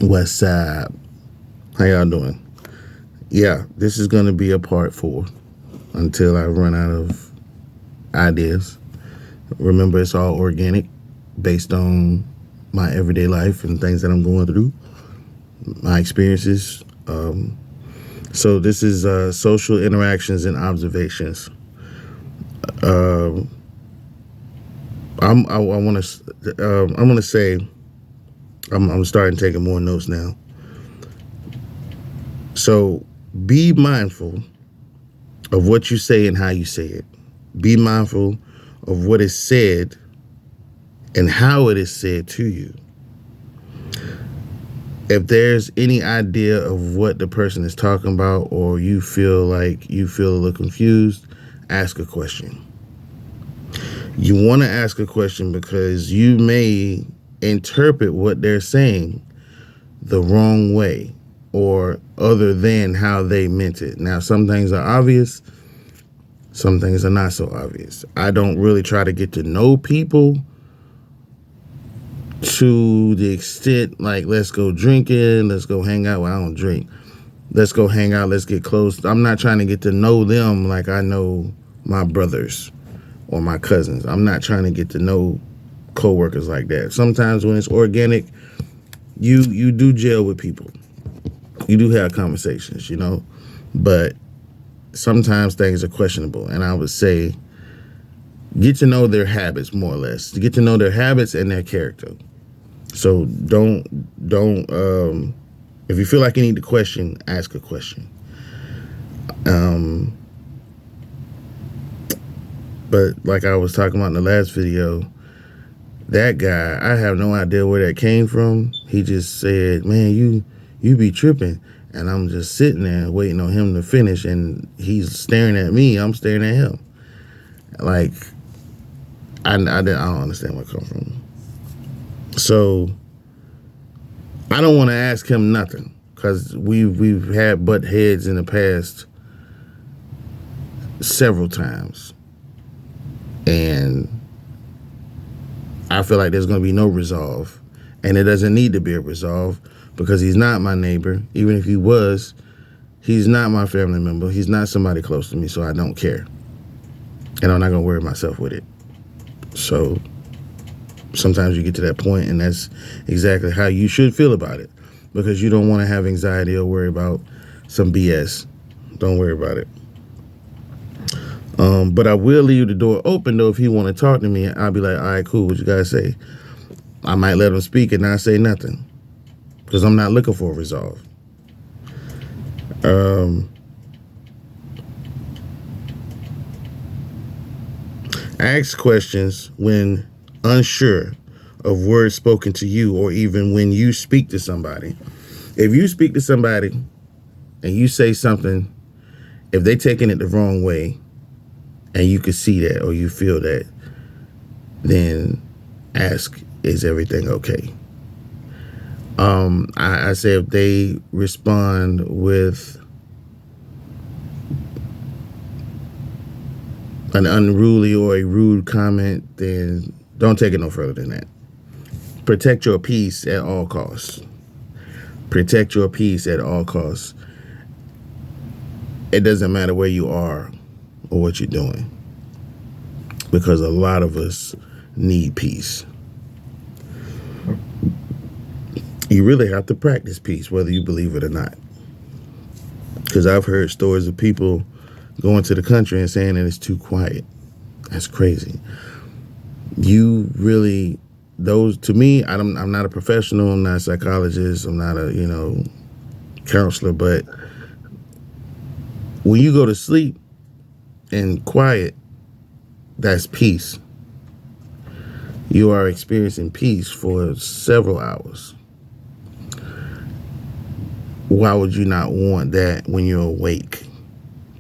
West Side. How y'all doing? Yeah, this is gonna be a part 4 until I run out of ideas. Remember, it's all organic, based on my everyday life and things that I'm going through, my experiences. So this is social interactions and observations. Um, I want to. I'm gonna say I'm starting taking more notes now. So be mindful of what you say and how you say it. Be mindful of what is said and how it is said to you. If there's any idea of what the person is talking about, or you feel like you feel a little confused, ask a question. You want to ask a question because you may interpret what they're saying the wrong way or other than how they meant it. Now, some things are obvious, some things are not so obvious. I don't really try to get to know people to the extent like, let's go drinking, let's go hang out. Well, I don't drink. Let's go hang out, let's get close. I'm not trying to get to know them like I know my brothers or my cousins. I'm not trying to get to know coworkers like that. Sometimes when it's organic, you do gel with people. You do have conversations, but sometimes things are questionable. And I would say get to know their habits more or less. To get to know their habits and their character. So don't if you feel like you need to question, ask a question. But like I was talking about in the last video, that guy, I have no idea where that came from. He just said, man, you be tripping. And I'm just sitting there waiting on him to finish, and he's staring at me, I'm staring at him. Like, I don't understand where it comes from. So I don't want to ask him nothing, because we've had butt heads in the past several times. And I feel like there's going to be no resolve. And it doesn't need to be a resolve, because he's not my neighbor. Even if he was, he's not my family member. He's not somebody close to me, so I don't care. And I'm not going to worry myself with it. So sometimes you get to that point, and that's exactly how you should feel about it, because you don't want to have anxiety or worry about some BS. Don't worry about it. But I will leave the door open, though. If he want to talk to me, I'll be like, all right, cool, what you guys say? I might let him speak and not say nothing, because I'm not looking for a resolve. Ask questions when unsure of words spoken to you, or even when you speak to somebody. If you speak to somebody and you say something, if they taking it the wrong way, and you can see that or you feel that, then ask, is everything okay? I say if they respond with an unruly or a rude comment, then don't take it no further than that. Protect your peace at all costs. Protect your peace at all costs. It doesn't matter where you are or what you're doing, because a lot of us need peace. You really have to practice peace, whether you believe it or not. Because I've heard stories of people going to the country and saying that it's too quiet. That's crazy. You really, to me, I'm not a professional, I'm not a psychologist, I'm not a, counselor, but when you go to sleep in quiet, that's peace. You are experiencing peace for several hours. Why would you not want that when you're awake?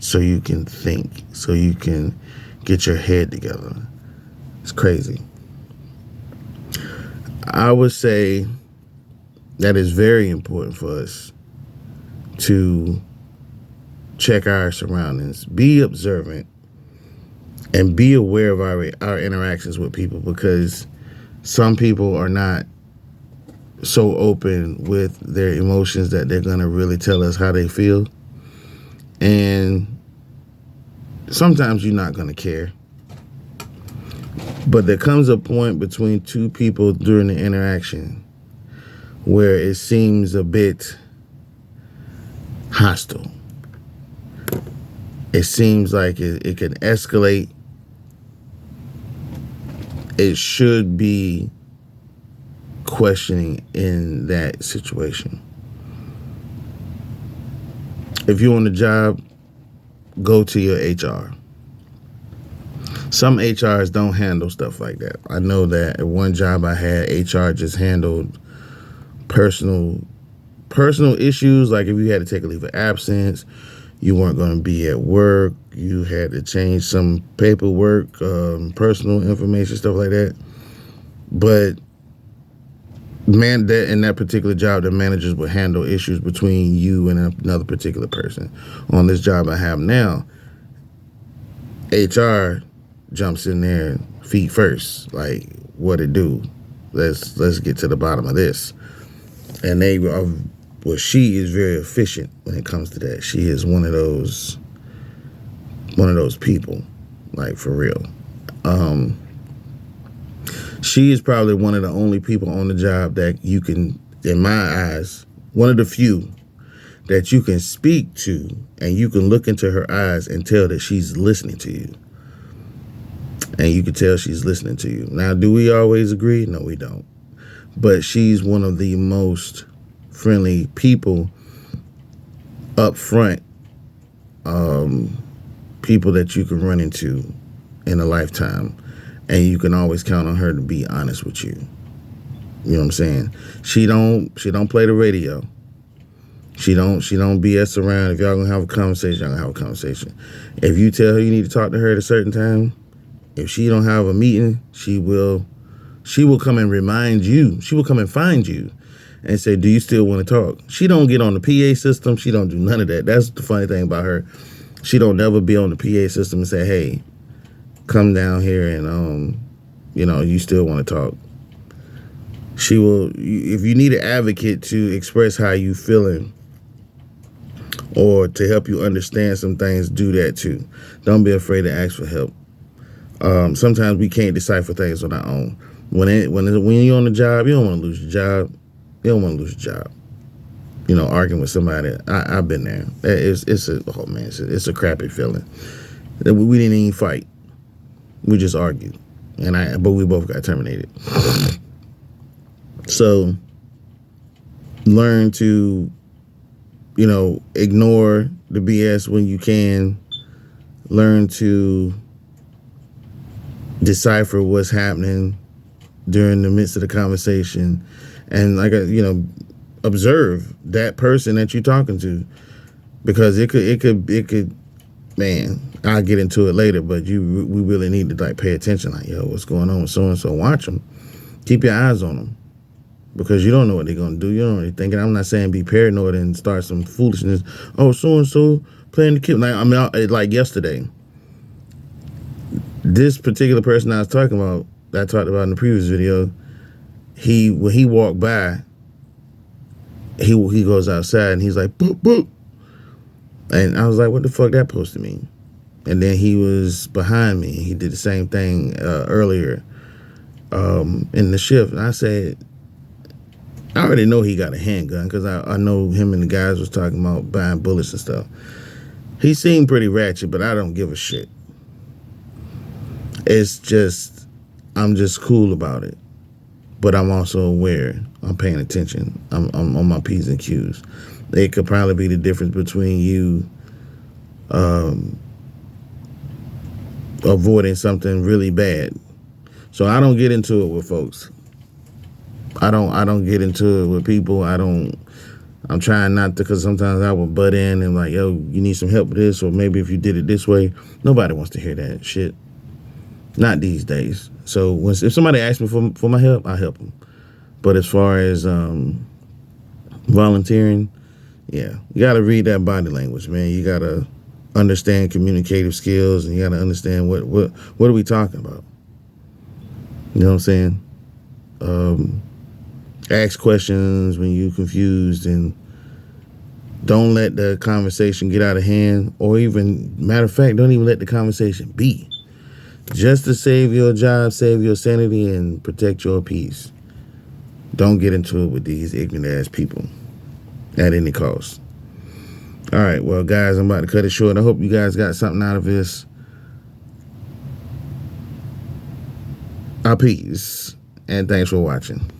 So you can think, so you can get your head together. It's crazy. I would say that it's very important for us to check our surroundings, be observant, and be aware of our interactions with people, because some people are not so open with their emotions that they're gonna really tell us how they feel. And sometimes you're not gonna care. But there comes a point between two people during the interaction where it seems a bit hostile. It seems like it can escalate. It should be questioning in that situation. If you're on the job, go to your HR. Some HRs don't handle stuff like that. I know that at one job I had, HR just handled personal issues, like if you had to take a leave of absence, you weren't going to be at work, you had to change some paperwork, personal information, stuff like that. But man, that in that particular job, the managers would handle issues between you and another particular person. On this job I have now, HR jumps in there feet first, like, what it do? Let's get to the bottom of this. And she is very efficient when it comes to that. She is one of those people, like, for real. She is probably one of the only people on the job that you can, in my eyes, one of the few that you can speak to and you can look into her eyes and tell that she's listening to you. And you can tell she's listening to you. Now, do we always agree? No, we don't. But she's one of the most friendly people up front, people that you can run into in a lifetime. And you can always count on her to be honest with you. You know what I'm saying? She don't play the radio. She don't BS around. If y'all gonna have a conversation, y'all gonna have a conversation. If you tell her you need to talk to her at a certain time, if she don't have a meeting, she will come and remind you. She will come and find you and say, do you still want to talk? She don't get on the PA system. She don't do none of that. That's the funny thing about her. She don't never be on the PA system and say, hey, come down here and, you still want to talk. She will, if you need an advocate to express how you feeling or to help you understand some things, do that too. Don't be afraid to ask for help. Sometimes we can't decipher things on our own. When you're on the job, you don't want to lose your job. You don't want to lose your job. Arguing with somebody. I've been there. It's a crappy feeling. We didn't even fight. We just argued, but we both got terminated. So learn to, ignore the BS when you can. Learn to decipher what's happening during the midst of the conversation, and observe that person that you're talking to, because it could. Man, I'll get into it later, but we really need to pay attention. Like, yo, what's going on with so and so? Watch them. Keep your eyes on them, because you don't know what they're gonna do. You don't know what they're thinking. I'm not saying be paranoid and start some foolishness. Oh, so and so playing the kid. Like yesterday. This particular person I was talking about, that I talked about in the previous video, when he walked by, he goes outside and he's like, boop, boop. And I was like, what the fuck that supposed to mean? And then he was behind me. He did the same thing earlier in the shift. And I said, I already know he got a handgun, because I know him and the guys was talking about buying bullets and stuff. He seemed pretty ratchet, but I don't give a shit. It's just, I'm just cool about it. But I'm also aware. I'm paying attention. I'm on my P's and Q's. It could probably be the difference between you avoiding something really bad. So I don't get into it with folks. I don't get into it with people. I'm trying not to, because sometimes I will butt in and like, yo, you need some help with this, or maybe if you did it this way. Nobody wants to hear that shit. Not these days. So if somebody asks me for my help, I help them. But as far as volunteering, yeah, you got to read that body language, man. You got to understand communicative skills, and you got to understand what are we talking about. You know what I'm saying? Ask questions when you're confused, and don't let the conversation get out of hand, or even, matter of fact, don't even let the conversation be. Just to save your job, save your sanity, and protect your peace. Don't get into it with these ignorant ass people at any cost. All right, well, guys, I'm about to cut it short. I hope you guys got something out of this. Peace, and thanks for watching.